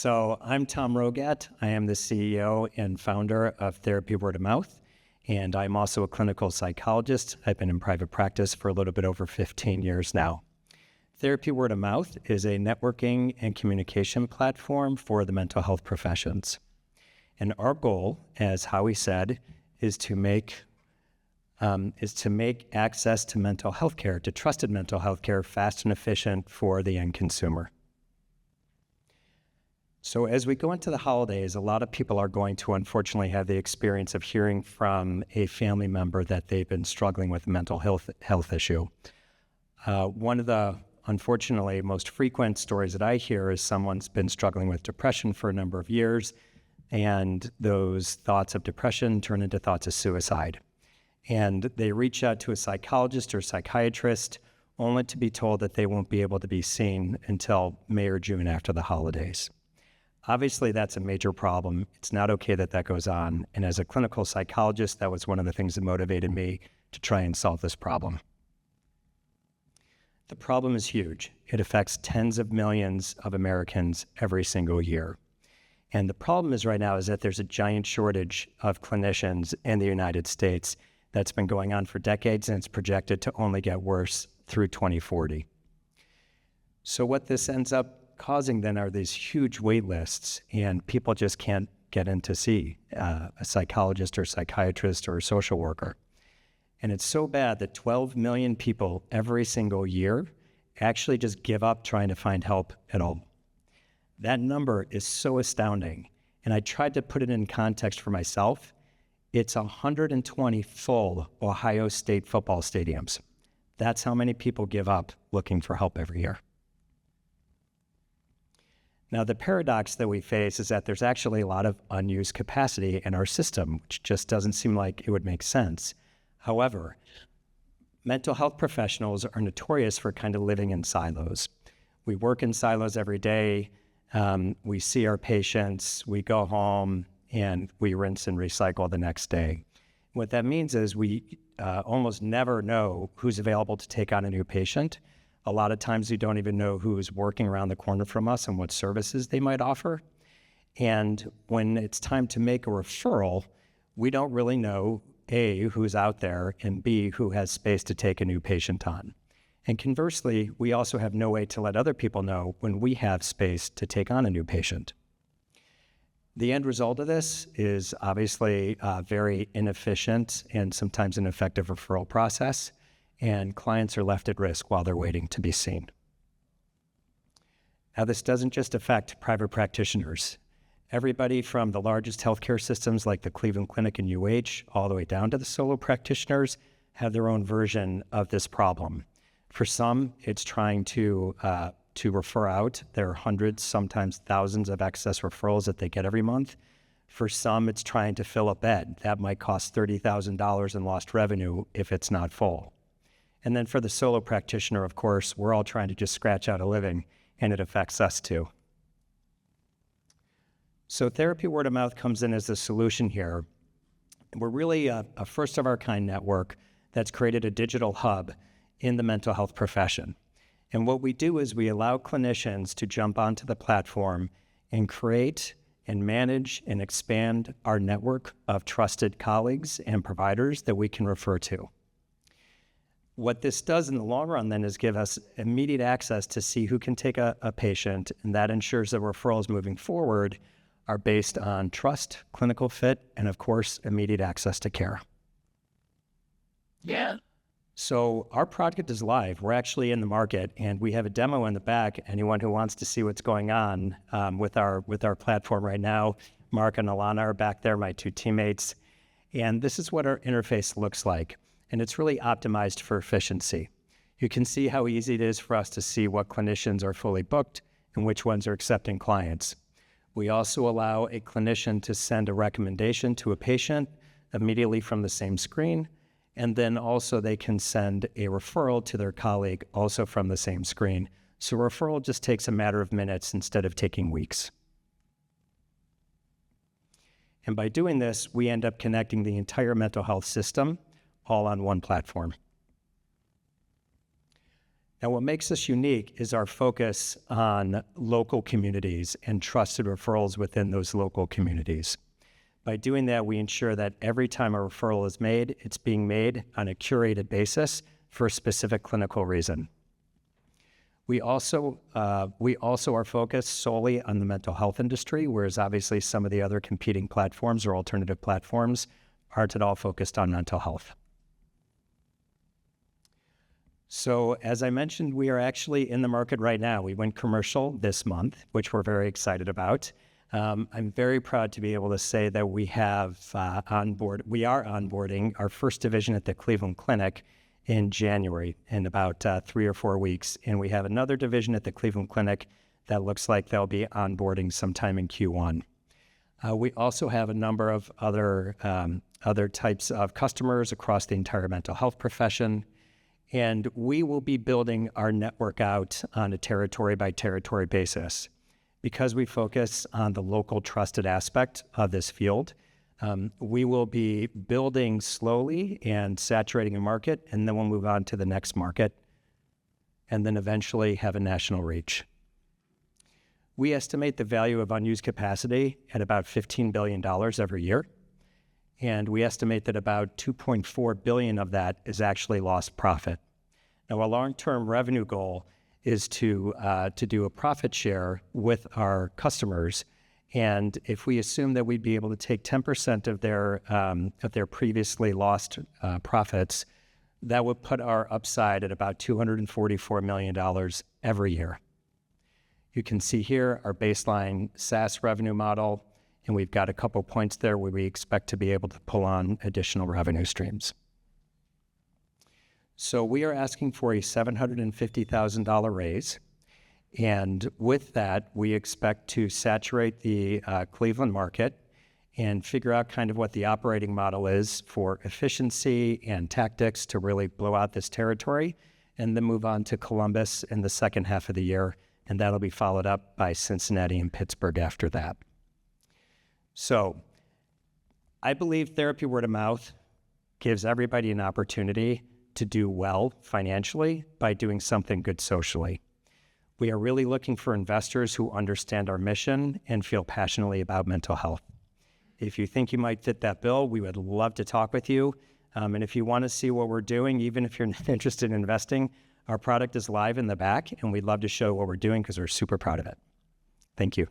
So I'm Tom Rogat. I am the CEO and founder of Therapy Word of Mouth, and I'm also a clinical psychologist. I've been in private practice for a little bit over 15 years now. Therapy Word of Mouth is a networking and communication platform for the mental health professions. And our goal, as Howie said, is to make access to mental health care, to trusted mental health care, fast and efficient for the end consumer. So as we go into the holidays, a lot of people are going to unfortunately have the experience of hearing from a family member that they've been struggling with a mental health issue. One of the unfortunately most frequent stories that I hear is someone's been struggling with depression for a number of years, and those thoughts of depression turn into thoughts of suicide. And they reach out to a psychologist or psychiatrist only to be told that they won't be able to be seen until May or June after the holidays. Obviously, that's a major problem. It's not okay that that goes on. And as a clinical psychologist, that was one of the things that motivated me to try and solve this problem. The problem is huge. It affects tens of millions of Americans every single year. And the problem is right now is that there's a giant shortage of clinicians in the United States that's been going on for decades, and it's projected to only get worse through 2040. So what this ends up causing then are these huge wait lists, and people just can't get in to see a psychologist or psychiatrist or a social worker. And it's so bad that 12 million people every single year actually just give up trying to find help at all. That number is so astounding. And I tried to put it in context for myself. It's 120 full Ohio State football stadiums. That's how many people give up looking for help every year. Now, the paradox that we face is that there's actually a lot of unused capacity in our system, which just doesn't seem like it would make sense. However, mental health professionals are notorious for kind of living in silos. We work in silos every day. We see our patients, we go home, and we rinse and recycle the next day. What that means is we almost never know who's available to take on a new patient. A lot of times we don't even know who's working around the corner from us and what services they might offer. And when it's time to make a referral, we don't really know, A, who's out there, and B, who has space to take a new patient on. And conversely, we also have no way to let other people know when we have space to take on a new patient. The end result of this is obviously a very inefficient and sometimes ineffective referral process, and clients are left at risk while they're waiting to be seen. Now, this doesn't just affect private practitioners. Everybody from the largest healthcare systems like the Cleveland Clinic and UH, all the way down to the solo practitioners, have their own version of this problem. For some, it's trying to refer out. There are hundreds, sometimes thousands of excess referrals that they get every month. For some, it's trying to fill a bed. That might cost $30,000 in lost revenue if it's not full. And then for the solo practitioner, of course, we're all trying to just scratch out a living, and it affects us too. So Therapy Word of Mouth comes in as the solution here. We're really a first-of-our-kind network that's created a digital hub in the mental health profession. And what we do is we allow clinicians to jump onto the platform and create and manage and expand our network of trusted colleagues and providers that we can refer to. What this does in the long run then is give us immediate access to see who can take a patient, and that ensures that referrals moving forward are based on trust, clinical fit, and of course, immediate access to care. Yeah. So our product is live. We're actually in the market, and we have a demo in the back. Anyone who wants to see what's going on with our platform right now, Mark and Alana are back there, my two teammates. And this is what our interface looks like. And it's really optimized for efficiency. You can see how easy it is for us to see what clinicians are fully booked and which ones are accepting clients. We also allow a clinician to send a recommendation to a patient immediately from the same screen. And then also they can send a referral to their colleague also from the same screen. So referral just takes a matter of minutes instead of taking weeks. And by doing this, we end up connecting the entire mental health system all on one platform. Now, what makes us unique is our focus on local communities and trusted referrals within those local communities. By doing that, we ensure that every time a referral is made, it's being made on a curated basis for a specific clinical reason. We also are focused solely on the mental health industry, whereas obviously some of the other competing platforms or alternative platforms aren't at all focused on mental health. So as I mentioned, we are actually in the market right now. We went commercial this month, which we're very excited about. I'm very proud to be able to say that we are onboarding our first division at the Cleveland Clinic in January, in about 3 or 4 weeks. And we have another division at the Cleveland Clinic that looks like they'll be onboarding sometime in Q1. We also have a number of other types of customers across the entire mental health profession. And we will be building our network out on a territory by territory basis. Because we focus on the local trusted aspect of this field, we will be building slowly and saturating a market, and then we'll move on to the next market, and then eventually have a national reach. We estimate the value of unused capacity at about $15 billion every year. And we estimate that about $2.4 billion of that is actually lost profit. Now, our long-term revenue goal is to do a profit share with our customers. And if we assume that we'd be able to take 10% of their previously lost profits, that would put our upside at about $244 million every year. You can see here our baseline SaaS revenue model, and we've got a couple points there where we expect to be able to pull on additional revenue streams. So we are asking for a $750,000 raise. And with that, we expect to saturate the Cleveland market and figure out kind of what the operating model is for efficiency and tactics to really blow out this territory, and then move on to Columbus in the second half of the year. And that'll be followed up by Cincinnati and Pittsburgh after that. So I believe therapy word of mouth gives everybody an opportunity to do well financially by doing something good socially. We are really looking for investors who understand our mission and feel passionately about mental health. If you think you might fit that bill, we would love to talk with you. And if you want to see what we're doing, even if you're not interested in investing, our product is live in the back, and we'd love to show what we're doing because we're super proud of it. Thank you.